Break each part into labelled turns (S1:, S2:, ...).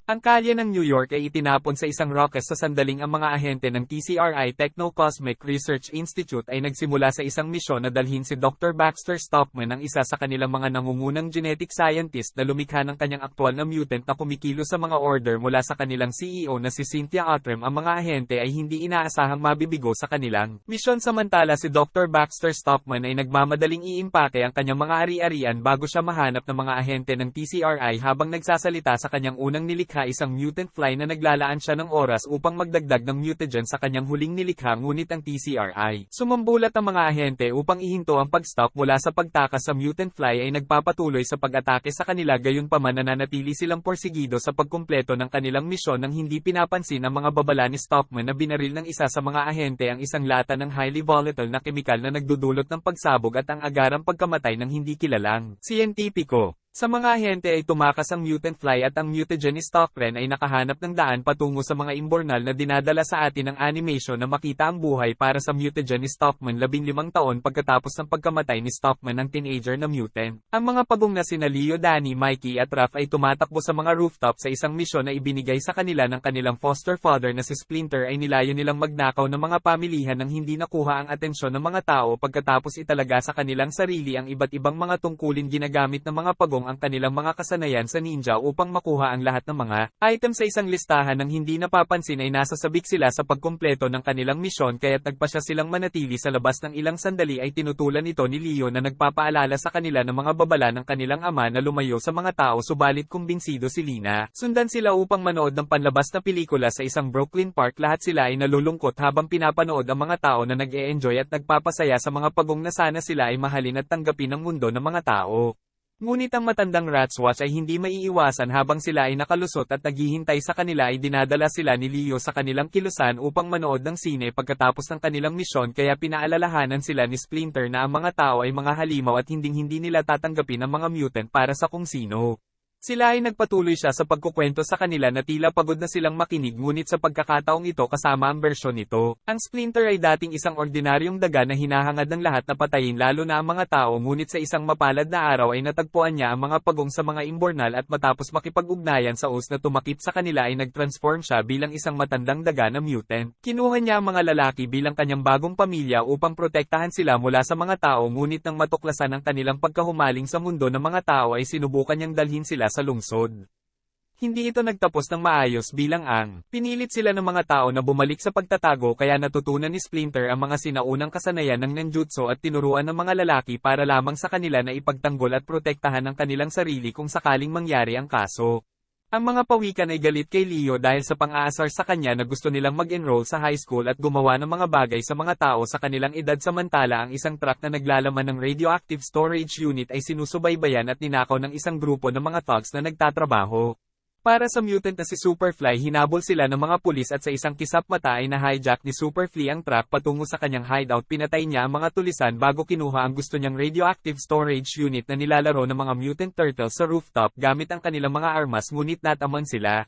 S1: Ang kalye ng New York ay itinapon sa isang rocket sa sandaling ang mga ahente ng TCRI Techno-Cosmic Research Institute ay nagsimula sa isang misyon na dalhin si Dr. Baxter Stockman, ang isa sa kanilang mga nangungunang genetic scientist na lumikha ng kanyang aktwal na mutant na kumikilos sa mga order mula sa kanilang CEO na si Cynthia Outram. Ang mga ahente ay hindi inaasahang mabibigo sa kanilang misyon. Samantala si Dr. Baxter Stockman ay nagmamadaling iimpake ang kanyang mga ari-arian bago siya mahanap ng mga ahente ng TCRI habang nagsasalita sa kanyang unang nilikha, isang mutant fly na naglalaan siya ng oras upang magdagdag ng mutagen sa kanyang huling nilikha, ngunit ang TCRI sumambulat ang mga ahente upang ihinto ang pag-stop mula sa pagtakas sa mutant fly ay nagpapatuloy sa pag-atake sa kanila, gayunpaman nananatili silang porsigido sa pagkumpleto ng kanilang misyon nang hindi pinapansin ang mga babala ni Stockman na binaril ng isa sa mga ahente ang isang lata ng highly volatile na kemikal na nagdudulot ng pagsabog at ang agarang pagkamatay ng hindi kilalang siyentipiko. Sa mga ahente ay tumakas ang mutant fly at ang mutagen ni Stockman ay nakahanap ng daan patungo sa mga imbornal na dinadala sa atin ng animation na makita ang buhay para sa mutagen ni Stockman 15 taon pagkatapos ng pagkamatay ni Stockman ng teenager na mutant. Ang mga pagong na sina Leo, Danny, Mikey at Raph ay tumatakbo sa mga rooftop sa isang misyon na ibinigay sa kanila ng kanilang foster father na si Splinter. Ay nilayo nilang magnakaw ng mga pamilihan nang hindi nakuha ang atensyon ng mga tao pagkatapos italaga sa kanilang sarili ang iba't ibang mga tungkulin ginagamit ng mga pagong ang kanilang mga kasanayan sa ninja upang makuha ang lahat ng mga item sa isang listahan ng hindi napapansin ay nasasabik sila sa pagkumpleto ng kanilang misyon, kaya't nagpasya silang manatili sa labas ng ilang sandali. Ay tinutulan ito ni Leo na nagpapaalala sa kanila ng mga babala ng kanilang ama na lumayo sa mga tao, subalit kumbinsido si Lina. Sundan sila upang manood ng panlabas na pelikula sa isang Brooklyn park. Lahat sila ay nalulungkot habang pinapanood ang mga tao na nag-e-enjoy at nagpapasaya sa mga pagong na sana sila ay mahalin at tanggapin ng mundo ng mga tao. Ngunit ang matandang Ratswatch ay hindi maiiwasan. Habang sila ay nakalusot at naghihintay sa kanila ay dinadala sila ni Leo sa kanilang kilusan upang manood ng sine pagkatapos ng kanilang misyon, kaya pinaalalahanan sila ni Splinter na ang mga tao ay mga halimaw at hinding-hindi nila tatanggapin ang mga mutant para sa kung sino. Sila ay nagpatuloy siya sa pagkukwento sa kanila na tila pagod na silang makinig, ngunit sa pagkakataong ito kasama ang bersyon nito. Ang Splinter ay dating isang ordinaryong daga na hinahangad ng lahat na patayin, lalo na ang mga tao, ngunit sa isang mapalad na araw ay natagpuan niya ang mga pagong sa mga imbornal at matapos makipag-ugnayan sa Oz na tumakip sa kanila ay nag-transform siya bilang isang matandang daga na mutant. Kinuha niya ang mga lalaki bilang kanyang bagong pamilya upang protektahan sila mula sa mga tao, ngunit nang matuklasan ang kanilang pagkahumaling sa mundo ng mga tao ay sinubukan niyang dalhin sila sa lungsod. Hindi ito nagtapos ng maayos bilang ang pinilit sila ng mga tao na bumalik sa pagtatago, kaya natutunan ni Splinter ang mga sinaunang kasanayan ng ninjutsu at tinuruan ng mga lalaki para lamang sa kanila na ipagtanggol at protektahan ang kanilang sarili kung sakaling mangyari ang kaso. Ang mga pawikan ay galit kay Leo dahil sa pang-aasar sa kanya na gusto nilang mag-enroll sa high school at gumawa ng mga bagay sa mga tao sa kanilang edad, samantala ang isang truck na naglalaman ng radioactive storage unit ay sinusubaybayan at ninakaw ng isang grupo ng mga thugs na nagtatrabaho para sa mutant na si Superfly. Hinabol sila ng mga pulis at sa isang kisap-mata ay na-hijack ni Superfly ang truck patungo sa kanyang hideout. Pinatay niya ang mga tulisan bago kinuha ang gusto niyang radioactive storage unit na nilalaro ng mga mutant turtles sa rooftop gamit ang kanilang mga armas, ngunit nataman sila.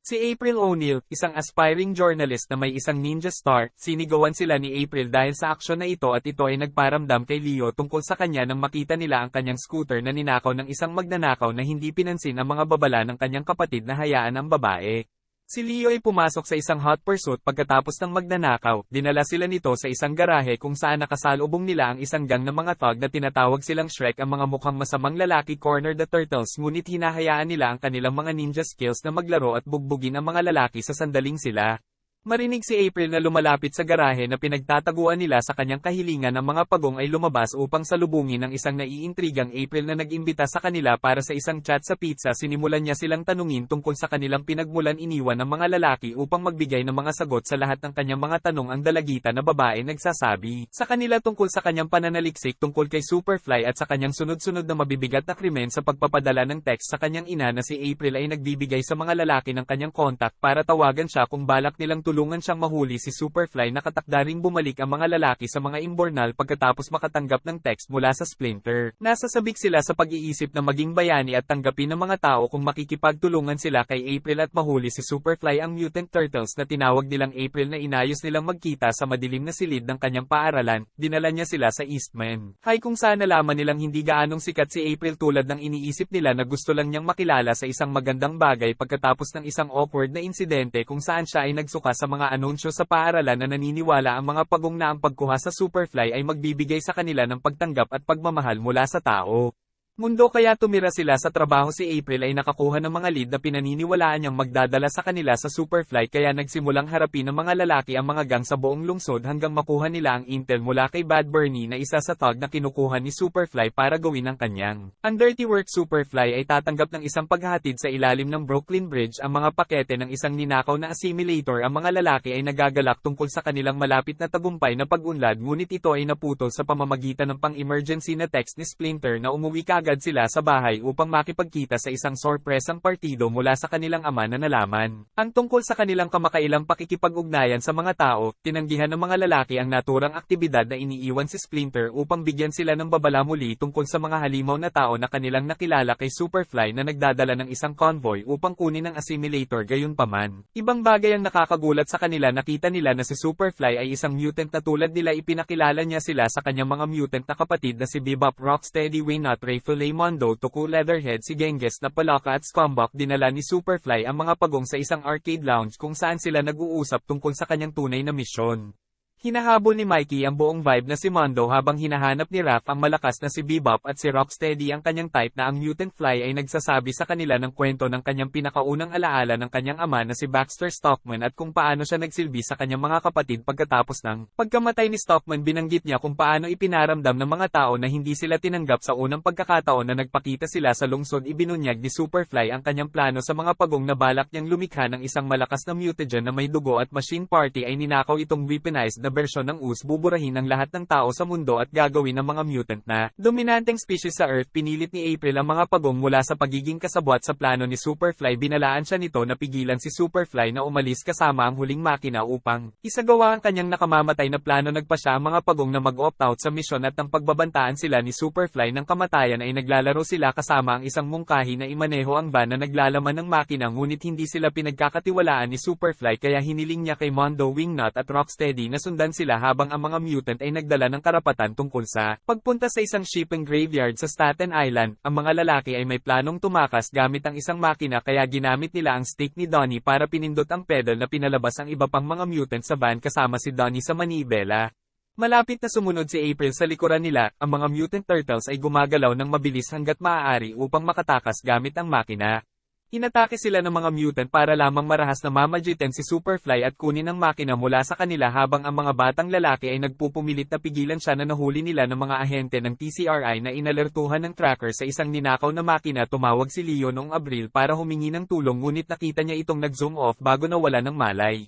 S1: Si April O'Neil, isang aspiring journalist na may isang ninja star, sinigawan sila ni April dahil sa aksyon na ito at ito ay nagparamdam kay Leo tungkol sa kanya nang makita nila ang kanyang scooter na ninakaw ng isang magnanakaw na hindi pinansin ang mga babala ng kanyang kapatid na hayaan ang babae. Si Leo ay pumasok sa isang hot pursuit pagkatapos ng magnanakaw. Dinala sila nito sa isang garahe kung saan nakasalubong nila ang isang gang ng mga thug na tinatawag silang Shrek. Ang mga mukhang masamang lalaki corner the turtles, ngunit hinahayaan nila ang kanilang mga ninja skills na maglaro at bugbugin ang mga lalaki sa sandaling sila. Marinig si April na lumalapit sa garahe na pinagtataguan nila. Sa kanyang kahilingan, ang mga pagong ay lumabas upang salubungin ang isang naiintrigang April na nag-imbita sa kanila para sa isang chat sa pizza. Sinimulan niya silang tanungin tungkol sa kanilang pinagmulan iniwan ng mga lalaki upang magbigay ng mga sagot sa lahat ng kanyang mga tanong. Ang dalagita na babae nagsasabi sa kanila tungkol sa kanyang pananaliksik tungkol kay Superfly at sa kanyang sunod-sunod na mabibigat na krimen. Sa pagpapadala ng text sa kanyang ina na si April ay nagbibigay sa mga lalaki ng kanyang contact para tawagan siya kung balak nilang tulungan siyang mahuli si Superfly. Nakatakda ring bumalik ang mga lalaki sa mga imbornal pagkatapos makatanggap ng text mula sa Splinter. Nasasabik sila sa pag-iisip na maging bayani at tanggapin ng mga tao kung makikipagtulungan sila kay April at mahuli si Superfly. Ang Mutant Turtles na tinawag nilang April na inayos nilang magkita sa madilim na silid ng kanyang paaralan, dinala niya sila sa Eastman High kung saan nalaman nilang hindi gaanong sikat si April tulad ng iniisip nila na gusto lang niyang makilala sa isang magandang bagay pagkatapos ng isang awkward na insidente kung saan siya ay nagsuka sa mga anunsyo sa paaralan na naniniwala ang mga pagong na ang pagkuha sa Superfly ay magbibigay sa kanila ng pagtanggap at pagmamahal mula sa tao. Mundo kaya tumira sila sa trabaho. Si April ay nakakuha ng mga lead na pinaniniwalaan niyang magdadala sa kanila sa Superfly kaya nagsimulang harapin ng mga lalaki ang mga gang sa buong lungsod hanggang makuha nila ang intel mula kay Bad Bernie na isa sa thug na kinukuha ni Superfly para gawin ang kanyang ang dirty work. Superfly ay tatanggap ng isang paghahatid sa ilalim ng Brooklyn Bridge ang mga pakete ng isang ninakaw na assimilator. Ang mga lalaki ay nagagalak tungkol sa kanilang malapit na tagumpay na pag-unlad ngunit ito ay naputol sa pamamagitan ng pang-emergency na text ni Splinter na umuwi agad sila sa bahay upang makipagkita sa isang sorpresang partido mula sa kanilang ama na nalaman ang tungkol sa kanilang kamakailang pakikipag-ugnayan sa mga tao. Tinanggihan ng mga lalaki ang naturang aktibidad na iniiwan si Splinter upang bigyan sila ng babala muli tungkol sa mga halimaw na tao na kanilang nakilala kay Superfly na nagdadala ng isang convoy upang kunin ang assimilator. Gayunpaman, ibang bagay ang nakakagulat sa kanila. Nakita nila na si Superfly ay isang mutant na tulad nila. Ipinakilala niya sila sa kanyang mga mutant na kapatid na si Bebop, Rocksteady, Waynot, Rayful, Mondo, Tuku, Leatherhead, si Genghis na Palaka at Scumbag. Dinala ni Superfly ang mga pagong sa isang arcade lounge kung saan sila nag-uusap tungkol sa kanyang tunay na misyon. Hinahabol ni Mikey ang buong vibe na si Mondo habang hinahanap ni Raph ang malakas na si Bebop at si Rocksteady ang kanyang type na ang Mutant Fly ay nagsasabi sa kanila ng kwento ng kanyang pinakaunang alaala ng kanyang ama na si Baxter Stockman at kung paano siya nagsilbi sa kanyang mga kapatid pagkatapos ng pagkamatay ni Stockman. Binanggit niya kung paano ipinaramdam ng mga tao na hindi sila tinanggap sa unang pagkakataon na nagpakita sila sa lungsod. Ibinunyag ni Superfly ang kanyang plano sa mga pagong na balak niyang lumikha ng isang malakas na mutagen na may dugo at machine party ay ninakaw itong weaponized na bersyon ng US. Buburahin ang lahat ng tao sa mundo at gagawin ng mga mutant na dominanteng species sa Earth. Pinilit ni April ang mga pagong mula sa pagiging kasabwat sa plano ni Superfly. Binalaan siya nito na pigilan si Superfly na umalis kasama ang huling makina upang isagawa ang kanyang nakamamatay na plano. Nagpa siya ang mga pagong na mag-opt out sa misyon at nang pagbabantaan sila ni Superfly ng kamatayan ay naglalaro sila kasama ang isang mungkahi na imaneho ang van na naglalaman ng makina ngunit hindi sila pinagkakatiwalaan ni Superfly kaya hiniling niya kay Mondo, Wingnut at Rocksteady na sundan sila habang ang mga mutant ay nagdala ng karapatan tungkol sa pagpunta sa isang shipping graveyard sa Staten Island. Ang mga lalaki ay may planong tumakas gamit ang isang makina kaya ginamit nila ang stick ni Donnie para pinindot ang pedal na pinalabas ang iba pang mga mutant sa van kasama si Donnie sa manibela. Malapit na sumunod si April sa likuran nila, ang mga mutant turtles ay gumagalaw ng mabilis hanggat maaari upang makatakas gamit ang makina. Inatake sila ng mga mutant para lamang marahas na mamagitan si Superfly at kunin ang makina mula sa kanila habang ang mga batang lalaki ay nagpupumilit na pigilan siya na nahuli nila ng mga ahente ng TCRI na inalertuhan ng tracker sa isang ninakaw na makina. Tumawag si Leo noong Abril para humingi ng tulong ngunit nakita niya itong nag-zoom off bago nawala ng malay.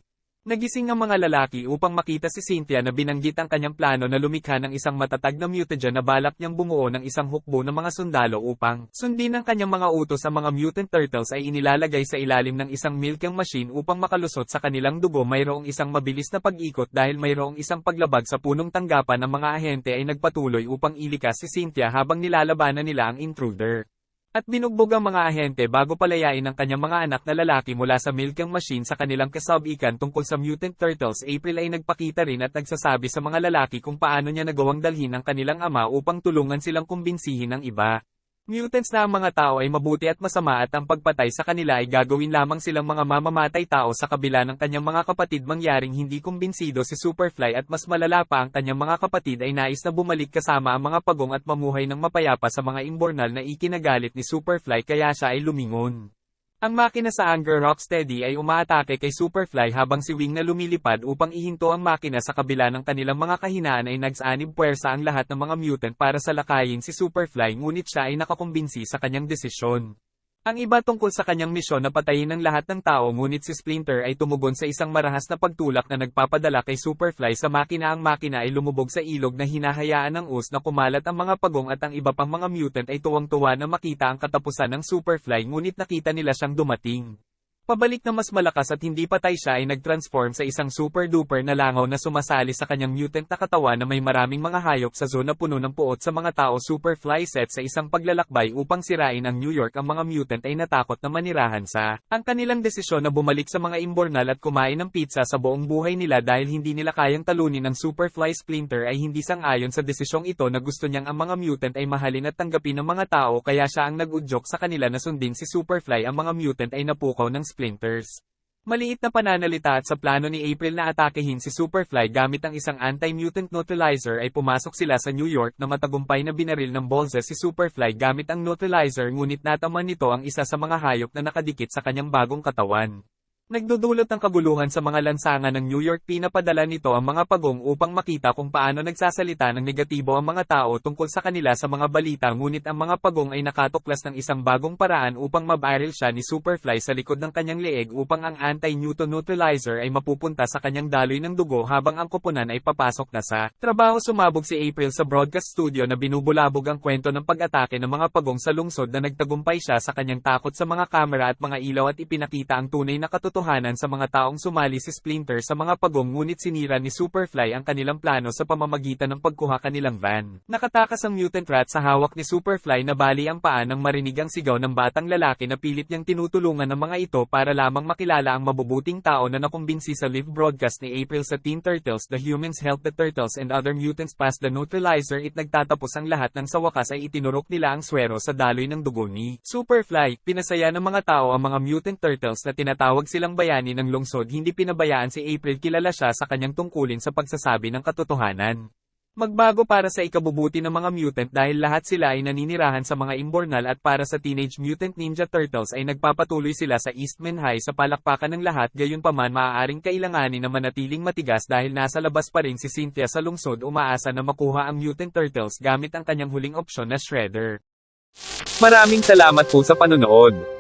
S1: Nagising ang mga lalaki upang makita si Cynthia na binanggit ang kanyang plano na lumikha ng isang matatag na mutagen na balak niyang bumuo ng isang hukbo ng mga sundalo upang sundin ang kanyang mga utos. Ang mga mutant turtles ay inilalagay sa ilalim ng isang milking machine upang makalusot sa kanilang dugo. Mayroong isang mabilis na pag-ikot dahil mayroong isang paglabag sa punong tanggapan. Ang mga ahente ay nagpatuloy upang ilikas si Cynthia habang nilalabanan nila ang intruder. At binugbog ang mga ahente bago palayain ang kanyang mga anak na lalaki mula sa milking machine sa kanilang kasabikan. Tungkol sa Mutant Turtles, April ay nagpakita rin at nagsasabi sa mga lalaki kung paano niya nagawang dalhin ang kanilang ama upang tulungan silang kumbinsihin ng iba. Mutants na ang mga tao ay mabuti at masama at ang pagpatay sa kanila ay gagawin lamang silang mga mamamatay tao. Sa kabila ng kanyang mga kapatid mangyaring hindi kumbinsido si Superfly at mas malala pa ang kanyang mga kapatid ay nais na bumalik kasama ang mga pagong at mamuhay ng mapayapa sa mga imbornal na ikinagalit ni Superfly kaya siya ay lumingon. Ang makina sa Anger Rocksteady ay umaatake kay Superfly habang si Wing na lumilipad upang ihinto ang makina. Sa kabila ng kanilang mga kahinaan ay nagsanib puwersa ang lahat ng mga mutant para salakayin si Superfly ngunit siya ay nakakumbinsi sa kanyang desisyon. Ang iba tungkol sa kanyang misyon na patayin ang lahat ng tao ngunit si Splinter ay tumugon sa isang marahas na pagtulak na nagpapadala kay Superfly sa makina. Ang makina ay lumubog sa ilog na hinahayaan ng US na kumalat. Ang mga pagong at ang iba pang mga mutant ay tuwang-tuwa na makita ang katapusan ng Superfly ngunit nakita nila siyang dumating. Pabalik na mas malakas at hindi patay siya ay nag-transform sa isang super-duper na langaw na sumasali sa kanyang mutant na katawan na may maraming mga hayop sa zona puno ng puot sa mga tao. Superfly set sa isang paglalakbay upang sirain ang New York. Ang mga mutant ay natakot na manirahan sa ang kanilang desisyon na bumalik sa mga imbornal at kumain ng pizza sa buong buhay nila dahil hindi nila kayang talunin ang Superfly. Splinter ay hindi sang-ayon sa desisyong ito na gusto niyang ang mga mutant ay mahalin at tanggapin ng mga tao kaya siya ang nag-udyok sa kanila na sundin si Superfly. Ang mga mutant ay napukaw ng Splinters. Maliit na pananalita at sa plano ni April na atakehin si Superfly gamit ang isang anti-mutant neutralizer ay pumasok sila sa New York na matagumpay na binaril ng Bolza si Superfly gamit ang neutralizer ngunit nataman nito ang isa sa mga hayop na nakadikit sa kanyang bagong katawan. Nagdudulot ng kaguluhan sa mga lansangan ng New York. Pinapadala nito ang mga pagong upang makita kung paano nagsasalita ng negatibo ang mga tao tungkol sa kanila sa mga balita ngunit ang mga pagong ay nakatuklas ng isang bagong paraan upang mabaril siya ni Superfly sa likod ng kanyang leeg upang ang anti-Newton neutralizer ay mapupunta sa kanyang daloy ng dugo habang ang koponan ay papasok na sa trabaho. Sumabog si April sa broadcast studio na binubulabog ang kwento ng pag-atake ng mga pagong sa lungsod na nagtagumpay siya sa kanyang takot sa mga kamera at mga ilaw at ipinakita ang tunay na katotohanan sa mga taong sumali. Si Splinter sa mga pagong ngunit sinira ni Superfly ang kanilang plano sa pamamagitan ng pagkuha kanilang van. Nakatakas ang mutant rat sa hawak ni Superfly na bali ang paa nang marinig ang sigaw ng batang lalaki na pilit niyang tinutulungan ng mga ito para lamang makilala ang mabubuting tao na nakumbinsi sa live broadcast ni April sa Teen Turtles. The humans help the turtles and other mutants pass the neutralizer. Nagtatapos ang lahat ng sa wakas ay itinurok nila ang swero sa daloy ng dugo ni Superfly. Pinasaya ng mga tao ang mga mutant turtles na tinatawag silang bayani ng lungsod. Hindi pinabayaan si April. Kilala siya sa kanyang tungkulin sa pagsasabi ng katotohanan. Magbago para sa ikabubuti ng mga mutant dahil lahat sila ay naninirahan sa mga imbornal at para sa Teenage Mutant Ninja Turtles ay nagpapatuloy sila sa Eastman High sa palakpakan ng lahat. Gayunpaman maaaring kailanganin na manatiling matigas dahil nasa labas pa rin si Cynthia sa lungsod. Umaasa na makuha ang Mutant Turtles gamit ang kanyang huling opsyon na Shredder. Maraming salamat po sa panonood.